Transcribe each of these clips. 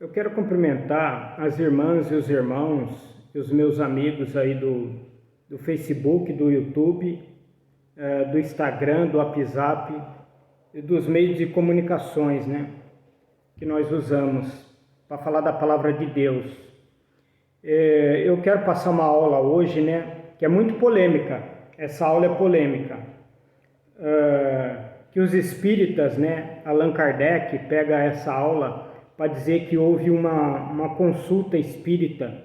Eu quero cumprimentar as irmãs e os irmãos e os meus amigos aí do Facebook, do YouTube, do Instagram, do WhatsApp e dos meios de comunicações, né, que nós usamos para falar da palavra de Deus. Eu quero passar uma aula hoje, né, que é muito polêmica. Essa aula é polêmica. Que os espíritas, né, Allan Kardec pega essa aula para dizer que houve uma consulta espírita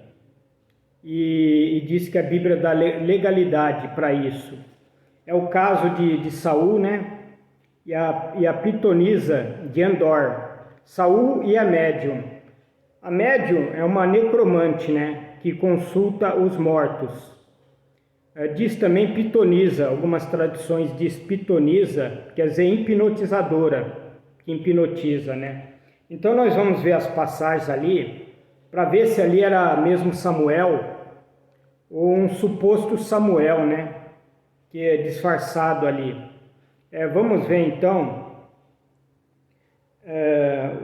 e diz que a Bíblia dá legalidade para isso. É o caso de Saul, né, e a pitonisa de Endor. Saul e a médium. A médium é uma necromante, né, que consulta os mortos. Diz também pitonisa, algumas tradições diz pitonisa, quer dizer hipnotizadora, que hipnotiza, né? Então nós vamos ver as passagens ali, para ver se ali era mesmo Samuel, ou um suposto Samuel, né? Que é disfarçado ali. Vamos ver então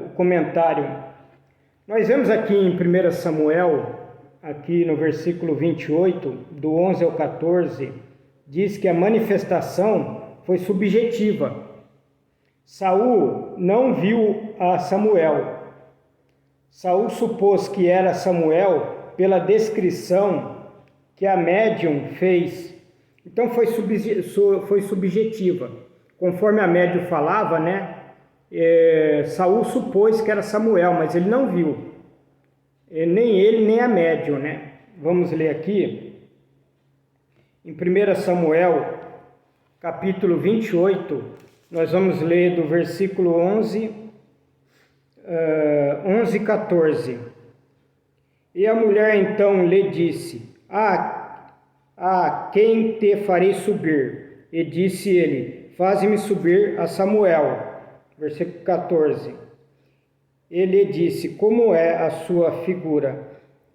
o comentário. Nós vemos aqui em 1 Samuel, aqui no versículo 28, do 11 ao 14, diz que a manifestação foi subjetiva. Saul não viu a Samuel. Saul supôs que era Samuel pela descrição que a médium fez. Então foi subjetiva. Conforme a médium falava, né? Saul supôs que era Samuel, mas ele não viu. Nem ele, nem a médium, né? Vamos ler aqui. Em 1 Samuel, capítulo 28, nós vamos ler do versículo 11 e 14. E a mulher então lhe disse: quem te farei subir? E disse ele: faze-me subir a Samuel. Versículo 14. Ele disse: como é a sua figura?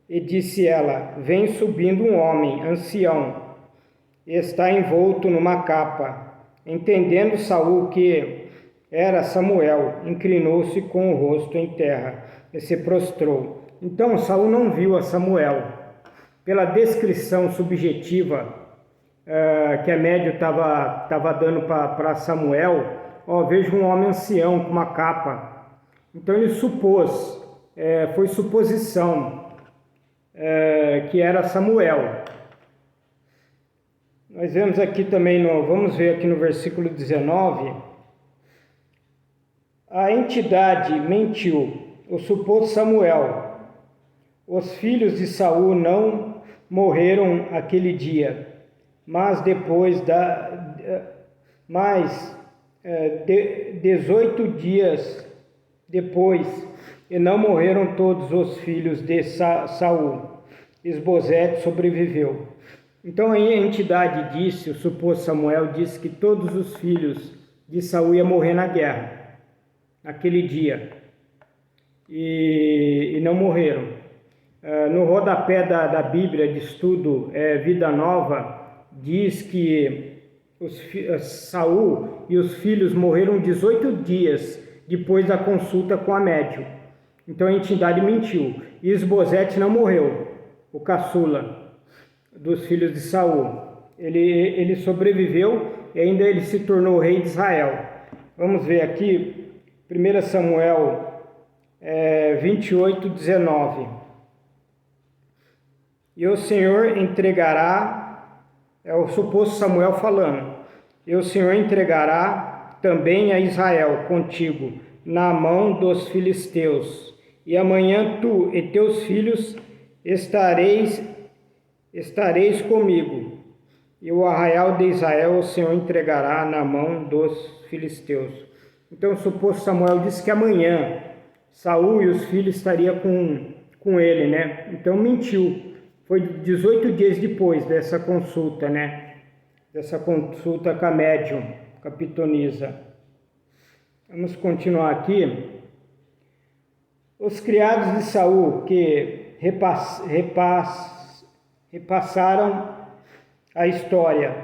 E disse ela: vem subindo um homem, ancião, está envolto numa capa. Entendendo Saul que era Samuel, inclinou-se com o rosto em terra e se prostrou. Então Saul não viu a Samuel. Pela descrição subjetiva que a médium estava dando para Samuel, vejo um homem ancião com uma capa. Então ele supôs, foi suposição, que era Samuel. Nós vemos aqui também, vamos ver aqui no versículo 19, a entidade mentiu, o suposto Samuel. Os filhos de Saul não morreram aquele dia, mas depois 18 dias depois, e não morreram todos os filhos de Saul. Esbozete sobreviveu. Então aí a entidade disse, o suposto Samuel disse que todos os filhos de Saul iam morrer na guerra, naquele dia, e não morreram. No rodapé da Bíblia de estudo Vida Nova, diz que Saul e os filhos morreram 18 dias depois da consulta com a médium. Então a entidade mentiu. E Esbozete não morreu, o caçula dos filhos de Saul. Ele sobreviveu e ainda ele se tornou rei de Israel. Vamos ver aqui, 1 Samuel 28, 19. E o Senhor entregará, é o suposto Samuel falando, e o Senhor entregará também a Israel contigo na mão dos filisteus. E amanhã tu e teus filhos estareis comigo, e o arraial de Israel o Senhor entregará na mão dos filisteus. Então o suposto Samuel disse que amanhã Saul e os filhos estariam com ele, né? Então mentiu. Foi 18 dias depois dessa consulta, né? Dessa consulta com a médium, com a pitonisa. Vamos continuar aqui. Os criados de Saul que repassaram a história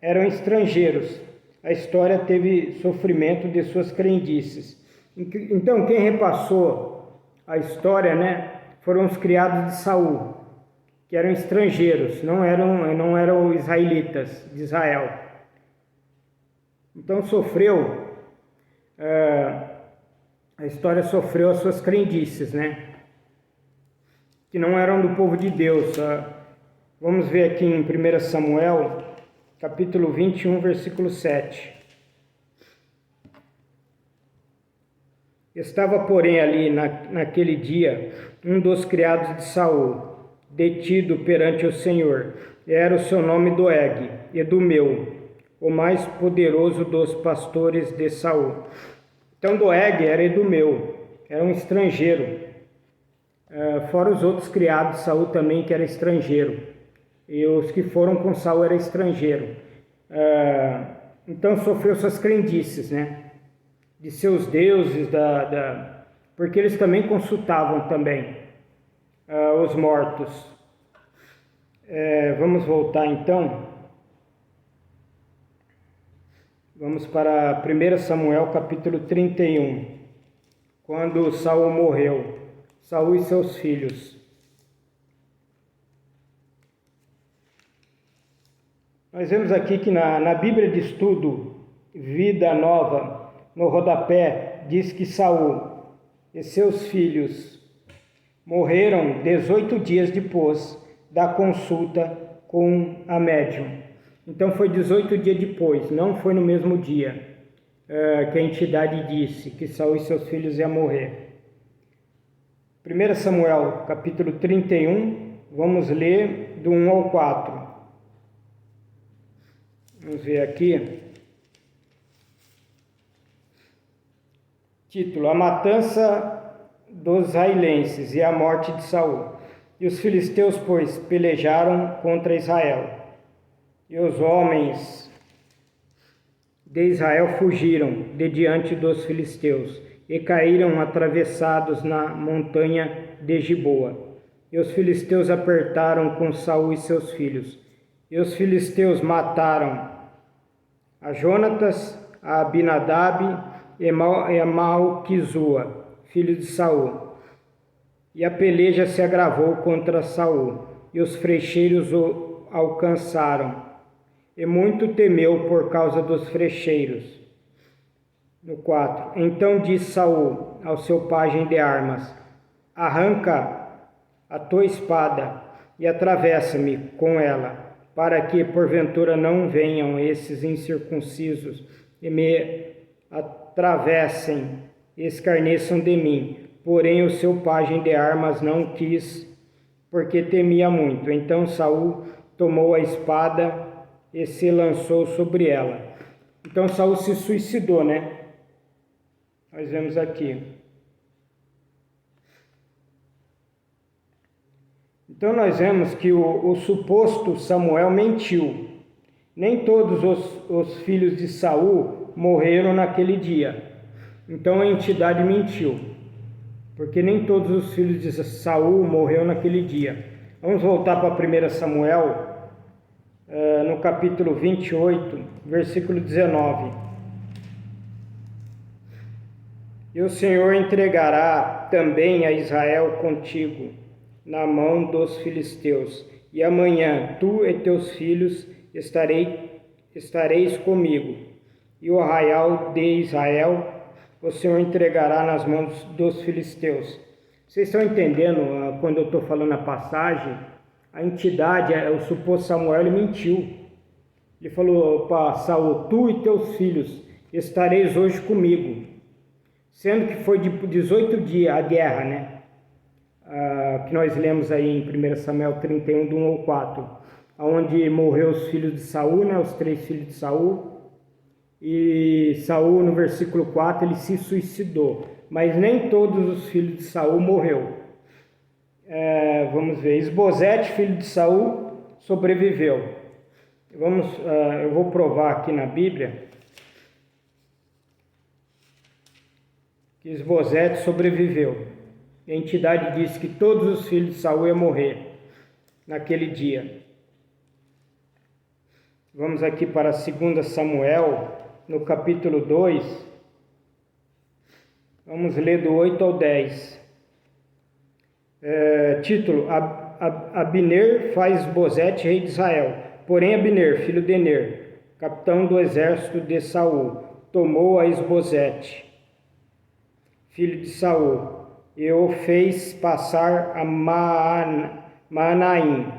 eram estrangeiros. A história teve sofrimento de suas crendices. Então, quem repassou a história, né, foram os criados de Saul, que eram estrangeiros, não eram israelitas de Israel. Então a história sofreu as suas crendices, né, que não eram do povo de Deus. Vamos ver aqui em 1 Samuel, capítulo 21, versículo 7. Estava, porém, ali naquele dia um dos criados de Saul, detido perante o Senhor. Era o seu nome Doeg, Edumeu, o mais poderoso dos pastores de Saul. Então Doeg era Edumeu, era um estrangeiro. Fora os outros criados de Saul também, que era estrangeiro. E os que foram com Saul era estrangeiro. Então sofreu suas crendices, né? De seus deuses, porque eles também consultavam também os mortos. Vamos voltar então. Vamos para 1 Samuel capítulo 31, quando Saul morreu, Saul e seus filhos. Nós vemos aqui que na Bíblia de Estudo Vida Nova, no rodapé, diz que Saul e seus filhos morreram 18 dias depois da consulta com a médium. Então foi 18 dias depois, não foi no mesmo dia que a entidade disse que Saul e seus filhos iam morrer. 1 Samuel capítulo 31, vamos ler do 1 ao 4. Vamos ver aqui. Título: A matança dos israelenses e a morte de Saul. E os filisteus, pois, pelejaram contra Israel. E os homens de Israel fugiram de diante dos filisteus e caíram atravessados na montanha de Giboa. E os filisteus apertaram com Saul e seus filhos. E os filisteus mataram a Jonatas, a Abinadab e a Malquizua, filho de Saul. E a peleja se agravou contra Saul, e os frecheiros o alcançaram. E muito temeu por causa dos frecheiros. No 4. Então disse Saul ao seu pajem de armas: Arranca a tua espada e atravessa-me com ela, para que porventura não venham esses incircuncisos e me atravessem e escarneçam de mim. Porém o seu pajem de armas não quis, porque temia muito. Então Saul tomou a espada e se lançou sobre ela. Então Saul se suicidou, né? Nós vemos aqui. Então nós vemos que o suposto Samuel mentiu. Nem todos os filhos de Saul morreram naquele dia. Então a entidade mentiu, porque nem todos os filhos de Saul morreram naquele dia. Vamos voltar para 1 Samuel, no capítulo 28, versículo 19. E o Senhor entregará também a Israel contigo, na mão dos filisteus, e amanhã tu e teus filhos estareis comigo, e o arraial de Israel o Senhor entregará nas mãos dos filisteus. Vocês estão entendendo quando eu estou falando a passagem? A entidade, o suposto Samuel, ele mentiu. Ele falou para Saul: tu e teus filhos estareis hoje comigo. Sendo que foi de 18 dias a guerra, né? Que nós lemos aí em 1 Samuel 31, do 1 ao 4, onde morreu os filhos de Saul, né? Os 3 filhos de Saul. E Saul, no versículo 4, ele se suicidou. Mas nem todos os filhos de Saul morreu. Vamos ver. Esbozete, filho de Saul, sobreviveu. Eu vou provar aqui na Bíblia que Esbozete sobreviveu. A entidade disse que todos os filhos de Saul iam morrer naquele dia. Vamos aqui para 2 Samuel, no capítulo 2. Vamos ler do 8 ao 10. Título: Abner faz Esbozete rei de Israel. Porém Abner, filho de Ner, capitão do exército de Saul, tomou a Esbozete, filho de Saul, e o fez passar a Maanaim,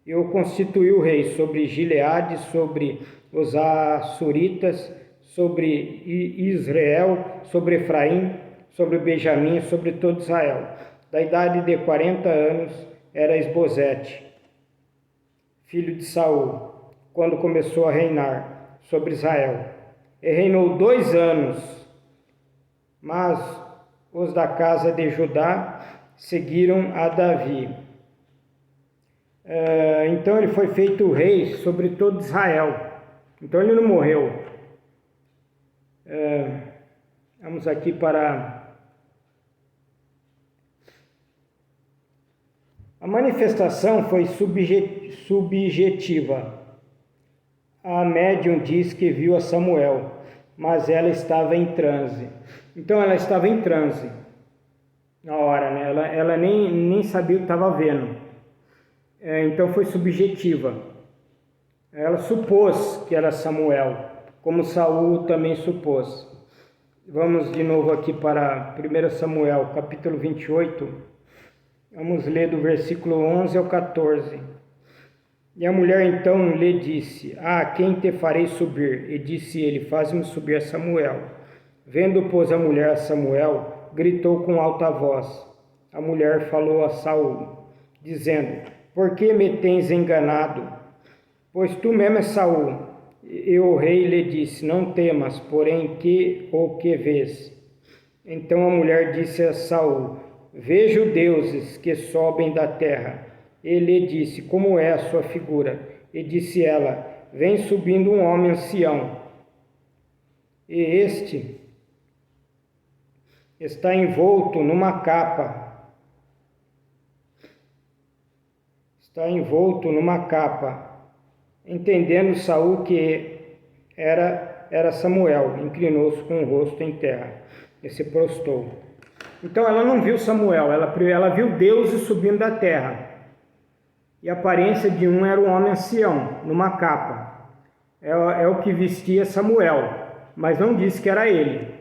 e o constituiu rei sobre Gileade, sobre os Assuritas, sobre Israel, sobre Efraim, sobre Benjamim, sobre todo Israel. Da idade de 40 anos era Esbozete, filho de Saul, quando começou a reinar sobre Israel. E reinou 2 anos, mas os da casa de Judá seguiram a Davi. Então ele foi feito rei sobre todo Israel. Então ele não morreu. Vamos aqui para a manifestação. Foi subjetiva. A médium diz que viu a Samuel, mas ela estava em transe. Então ela estava em transe na hora, né? Ela nem sabia o que estava vendo. Então foi subjetiva. Ela supôs que era Samuel, como Saul também supôs. Vamos de novo aqui para 1 Samuel, capítulo 28. Vamos ler do versículo 11 ao 14. E a mulher então lhe disse: quem te farei subir? E disse ele: faz-me subir a Samuel. Vendo, pois, a mulher a Samuel, gritou com alta voz. A mulher falou a Saul, dizendo: por que me tens enganado? Pois tu mesmo és Saul. E o rei lhe disse: não temas, porém o que vês? Então a mulher disse a Saul: vejo deuses que sobem da terra. Ele disse: como é a sua figura? E disse ela: vem subindo um homem ancião, e este está envolto numa capa. Entendendo Saul que era Samuel, inclinou-se com o rosto em terra e se prostrou. Então ela não viu Samuel, ela viu deuses subindo da terra. E a aparência de um era um homem ancião, numa capa. É o que vestia Samuel, mas não disse que era ele.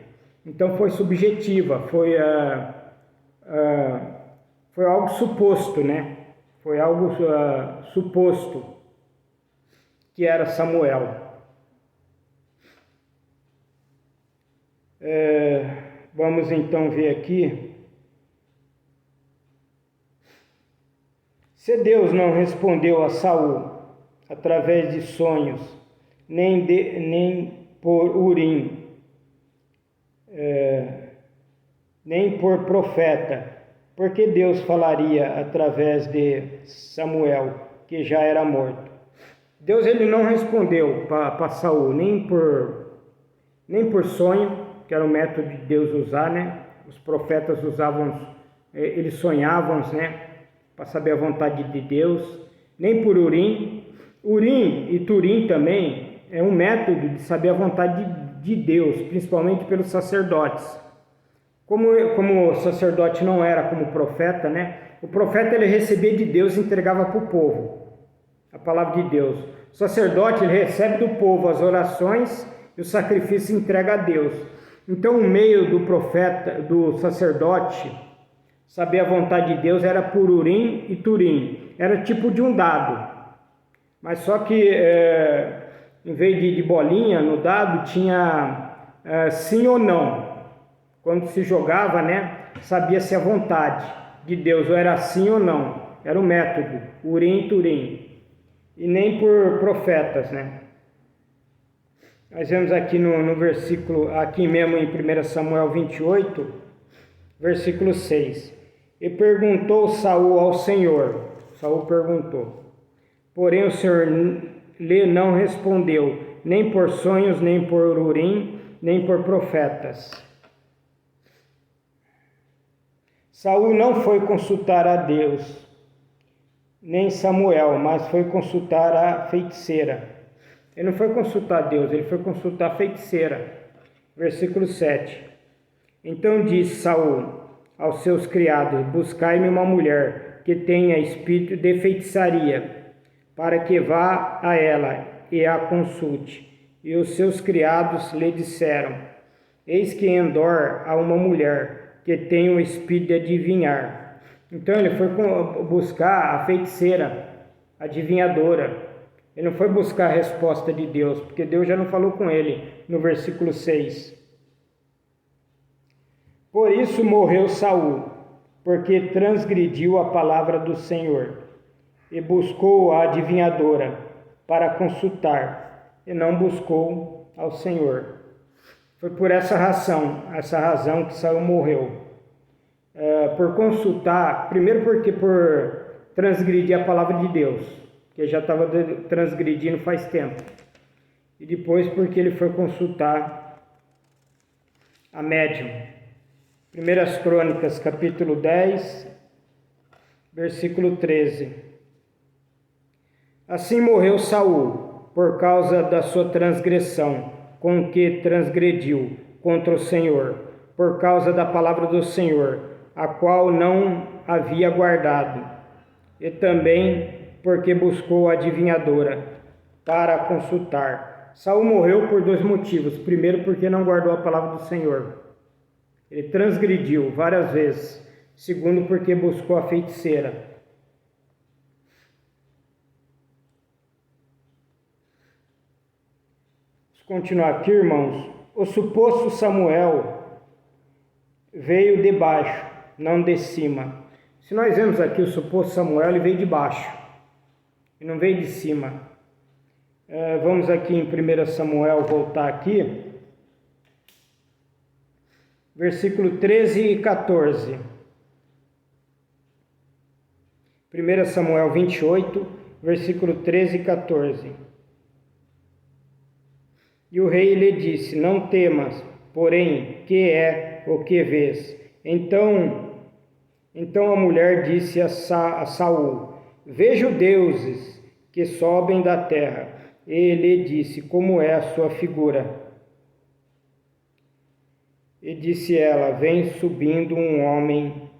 Então foi subjetiva, foi algo suposto, né? Foi algo suposto que era Samuel. Vamos então ver aqui. Se Deus não respondeu a Saul através de sonhos, nem por Urim, nem por profeta, porque Deus falaria através de Samuel, que já era morto? Deus ele não respondeu para Saul, nem por sonho, que era o método de Deus usar, né? Os profetas usavam, eles sonhavam, né? Para saber a vontade de Deus, nem por Urim. Urim e Turim também é um método de saber a vontade de Deus, principalmente pelos sacerdotes. Como o sacerdote não era como profeta, né? O profeta ele recebia de Deus e entregava para o povo a palavra de Deus. O sacerdote ele recebe do povo as orações e o sacrifício entrega a Deus. Então o meio do profeta, do sacerdote, saber a vontade de Deus era por Urim e Turim. Era tipo de um dado. Mas só que em vez de bolinha no dado tinha sim ou não. Quando se jogava, né, sabia-se a vontade de Deus, ou era sim ou não. Era o método, Urim e Turim. E nem por profetas, né. Nós vemos aqui no versículo, aqui mesmo em 1 Samuel 28, versículo 6. E perguntou Saul ao Senhor. Saul perguntou. Porém o Senhor lhe não respondeu, nem por sonhos, nem por Urim, nem por profetas. Saul não foi consultar a Deus, nem Samuel, mas foi consultar a feiticeira. Ele não foi consultar Deus, ele foi consultar a feiticeira. Versículo 7. Então disse Saul: aos seus criados: buscai-me uma mulher que tenha espírito de feitiçaria, para que vá a ela e a consulte. E os seus criados lhe disseram: eis que em Endor há uma mulher que tem o espírito de adivinhar. Então ele foi buscar a feiticeira, a adivinhadora. Ele não foi buscar a resposta de Deus, porque Deus já não falou com ele no versículo 6. Por isso morreu Saul, porque transgrediu a palavra do Senhor, e buscou a adivinhadora para consultar, e não buscou ao Senhor. Foi por essa razão que Saul morreu. Por consultar, primeiro porque por transgredir a palavra de Deus, que já estava transgredindo faz tempo. E depois porque ele foi consultar a médium. 1 Crônicas, capítulo 10, versículo 13. Assim morreu Saul, por causa da sua transgressão, com que transgrediu contra o Senhor, por causa da palavra do Senhor, a qual não havia guardado, e também porque buscou a adivinhadora para consultar. Saul morreu por 2 motivos. Primeiro, porque não guardou a palavra do Senhor. Ele transgrediu várias vezes. Segundo, porque buscou a feiticeira. Vamos continuar aqui, irmãos. O suposto Samuel veio de baixo, não de cima. Se nós vemos aqui o suposto Samuel, ele veio de baixo, e não veio de cima. Vamos aqui em 1 Samuel, voltar aqui, versículo 13 e 14. 1 Samuel 28, versículo 13 e 14. E o rei lhe disse: não temas, porém, que é o que vês? Então a mulher disse a Saul: vejo deuses que sobem da terra. E ele disse: como é a sua figura? E disse ela: vem subindo um homem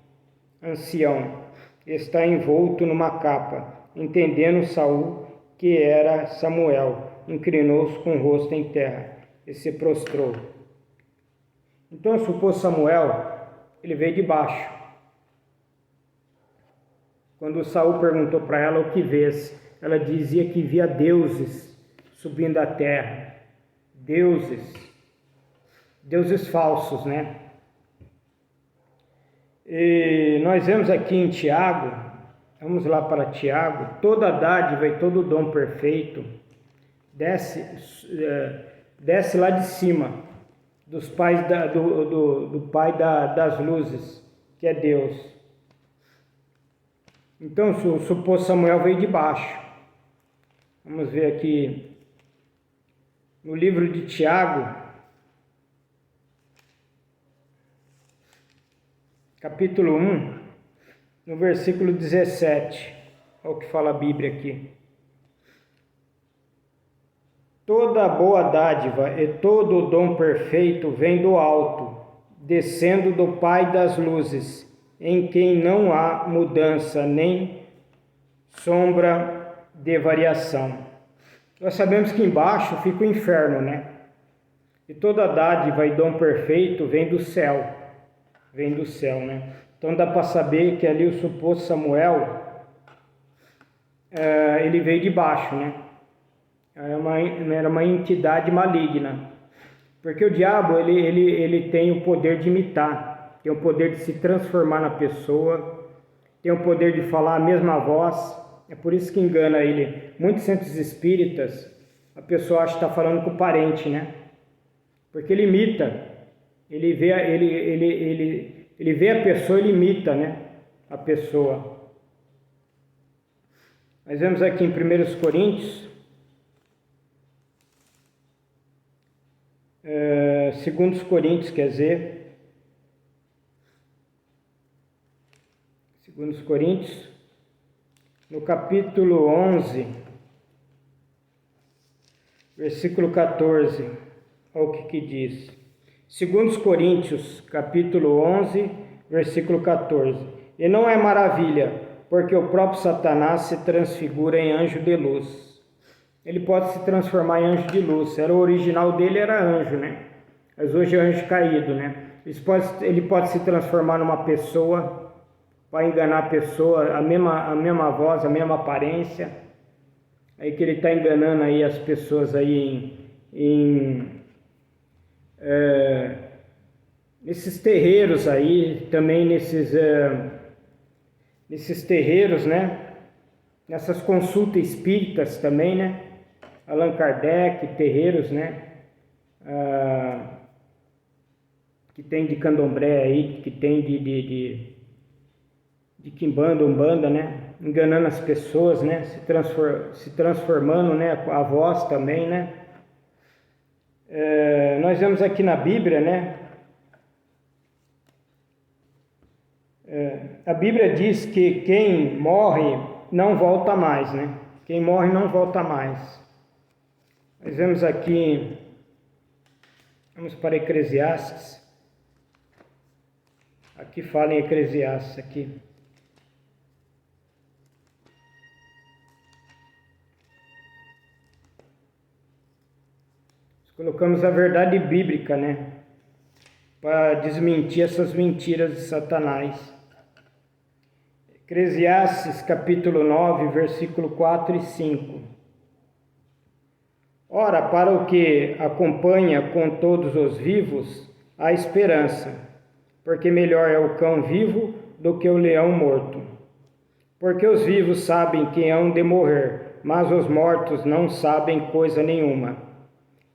ancião, está envolto numa capa. Entendendo Saul que era Samuel, inclinou-se com o rosto em terra e se prostrou. Então o suposto Samuel, ele veio de baixo. Quando Saul perguntou para ela o que vês, ela dizia que via deuses subindo da terra. Deuses falsos, né? E nós vemos aqui em Tiago, vamos lá para Tiago: toda dádiva e todo dom perfeito desce lá de cima, dos pais do Pai das luzes, que é Deus. Então o suposto Samuel veio de baixo. Vamos ver aqui no livro de Tiago, capítulo 1, no versículo 17, olha o que fala a Bíblia aqui. Toda boa dádiva e todo dom perfeito vem do alto, descendo do Pai das luzes, em quem não há mudança nem sombra de variação. Nós sabemos que embaixo fica o inferno, né? E toda dádiva e dom perfeito vem do céu, né? Então dá para saber que ali o suposto Samuel, ele veio de baixo, né? Era uma entidade maligna, porque o diabo ele tem o poder de imitar, tem o poder de se transformar na pessoa, tem o poder de falar a mesma voz. É por isso que engana ele. Muitos centros espíritas, a pessoa acha que está falando com o parente, né? Porque ele imita, ele vê a pessoa, ele imita, né? A pessoa. Nós vemos aqui em 1 Coríntios, 2 Coríntios, quer dizer, 2 Coríntios, no capítulo 11, versículo 14, olha o que diz. 2 Coríntios, capítulo 11, versículo 14. E não é maravilha, porque o próprio Satanás se transfigura em anjo de luz. Ele pode se transformar em anjo de luz. O original dele era anjo, né? Mas hoje é anjo caído, né? Ele pode se transformar numa pessoa para enganar a pessoa, a mesma voz, a mesma aparência. Aí que ele está enganando aí as pessoas aí nesses terreiros aí, também nesses terreiros, né? Nessas consultas espíritas também, né? Allan Kardec, terreiros, né? Que tem de candomblé aí, que tem de quimbanda, umbanda, né? Enganando as pessoas, né? Se transformando, né? A voz também, né? Nós vemos aqui na Bíblia, né? A Bíblia diz que quem morre não volta mais, né? Quem morre não volta mais. Nós vemos aqui, vamos para Eclesiastes. Aqui fala em Eclesiastes, aqui. Colocamos a verdade bíblica, né? Para desmentir essas mentiras de Satanás. Eclesiastes capítulo 9, versículo 4 e 5. Ora, para o que acompanha com todos os vivos, há esperança, porque melhor é o cão vivo do que o leão morto. Porque os vivos sabem que hão de morrer, mas os mortos não sabem coisa nenhuma.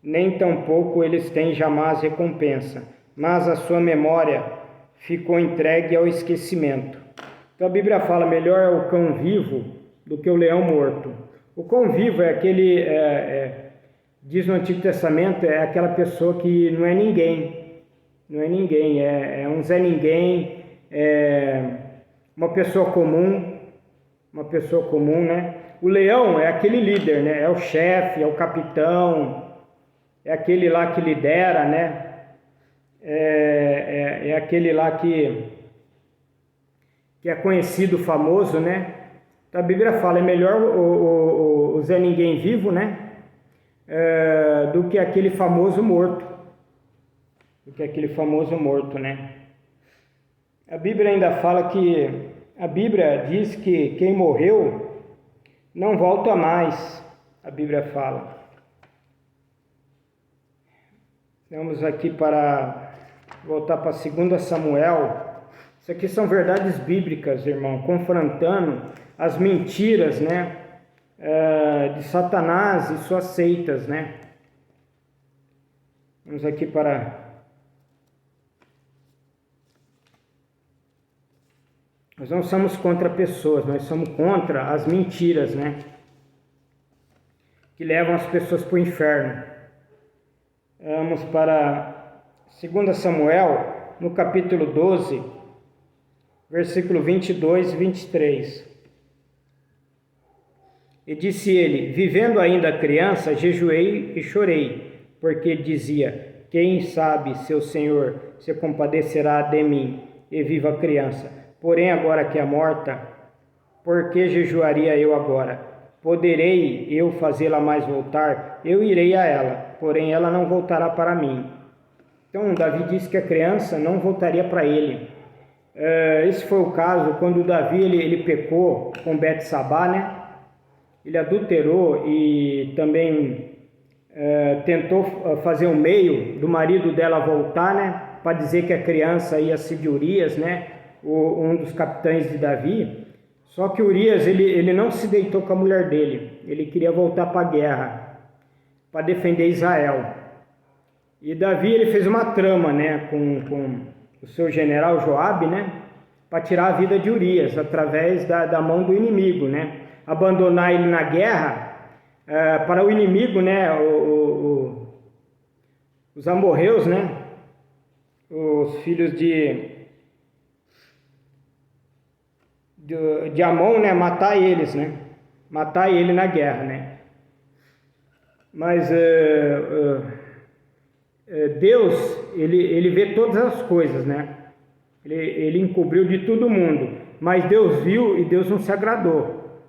Nem tampouco eles têm jamais recompensa, mas a sua memória ficou entregue ao esquecimento. Então a Bíblia fala, melhor é o cão vivo do que o leão morto. O cão vivo é aquele, diz no Antigo Testamento, é aquela pessoa que não é ninguém, é um Zé Ninguém, é uma pessoa comum, né? O leão é aquele líder, né? É o chefe, é o capitão, é aquele lá que lidera, né? É aquele lá que é conhecido, famoso, né? Então a Bíblia fala, é melhor o Zé Ninguém vivo, né? Do que aquele famoso morto. Né? A Bíblia ainda fala que, a Bíblia diz que quem morreu não volta mais, a Bíblia fala. Vamos aqui voltar para 2 Samuel. Isso aqui são verdades bíblicas, irmão, confrontando as mentiras, né, de Satanás e suas seitas, né. Vamos aqui Nós não somos contra pessoas, nós somos contra as mentiras, né, que levam as pessoas para o inferno. Vamos para 2 Samuel, no capítulo 12, versículo 22 e 23. E disse ele, vivendo ainda criança, jejuei e chorei, porque dizia, quem sabe se o Senhor se compadecerá de mim e viva a criança. Porém, agora que é morta, por que jejuaria eu agora? Poderei eu fazê-la mais voltar? Eu irei a ela, porém ela não voltará para mim. Então, Davi disse que a criança não voltaria para ele. Esse foi o caso quando Davi ele pecou com Betsabá, né? Ele adulterou e também tentou fazer um meio do marido dela voltar, né? Para dizer que a criança ia ser de Urias, né? Um dos capitães de Davi. Só que Urias ele não se deitou com a mulher dele. Ele queria voltar para a guerra, para defender Israel. E Davi ele fez uma trama, né? Com o seu general Joabe, né? Para tirar a vida de Urias através da mão do inimigo, né? Abandonar ele na guerra para o inimigo, né? Os amorreus, né? Os filhos de Amon, né? Matar eles, né? Matar ele na guerra, né? Mas Deus, ele vê todas as coisas, né? Ele encobriu de todo mundo, mas Deus viu e Deus não se agradou.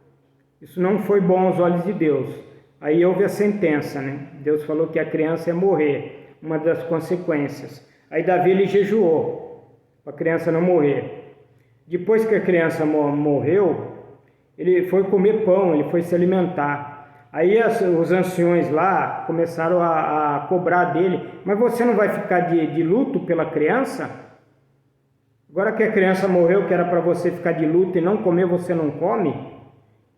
Isso não foi bom aos olhos de Deus. Aí houve a sentença, né? Deus falou que a criança ia morrer, uma das consequências. Aí Davi ele jejuou para a criança não morrer. Depois que a criança morreu, ele foi comer pão, ele foi se alimentar. Aí os anciões lá começaram a cobrar dele: mas você não vai ficar de luto pela criança? Agora que a criança morreu, que era para você ficar de luto e não comer, você não come?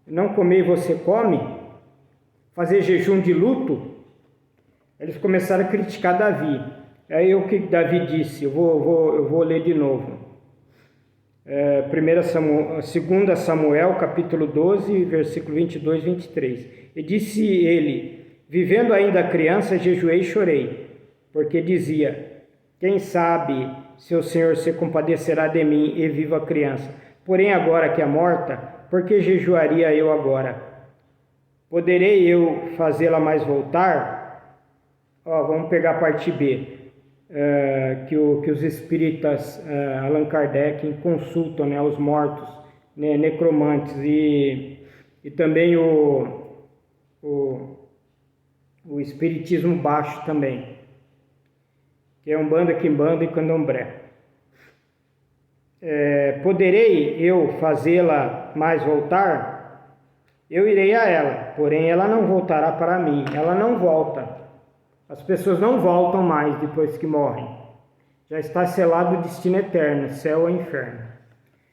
Não comer, você come? Fazer jejum de luto? Eles começaram a criticar Davi. Aí o que Davi disse? Eu vou ler de novo. 2 Samuel, capítulo 12, versículo 22 e 23. E disse ele: vivendo ainda a criança, jejuei e chorei, porque dizia: quem sabe se o Senhor se compadecerá de mim e viva a criança. Porém agora que é morta, por que jejuaria eu agora? Poderei eu fazê-la mais voltar? Vamos pegar a parte B. Que os espíritas Allan Kardec consultam, né, os mortos, né, necromantes e também o espiritismo baixo também, que é Umbanda, Quimbanda e Candomblé. Poderei eu fazê-la mais voltar? Eu irei a ela, porém ela não voltará para mim, ela não volta. As pessoas não voltam mais depois que morrem. Já está selado o destino eterno, céu ou inferno.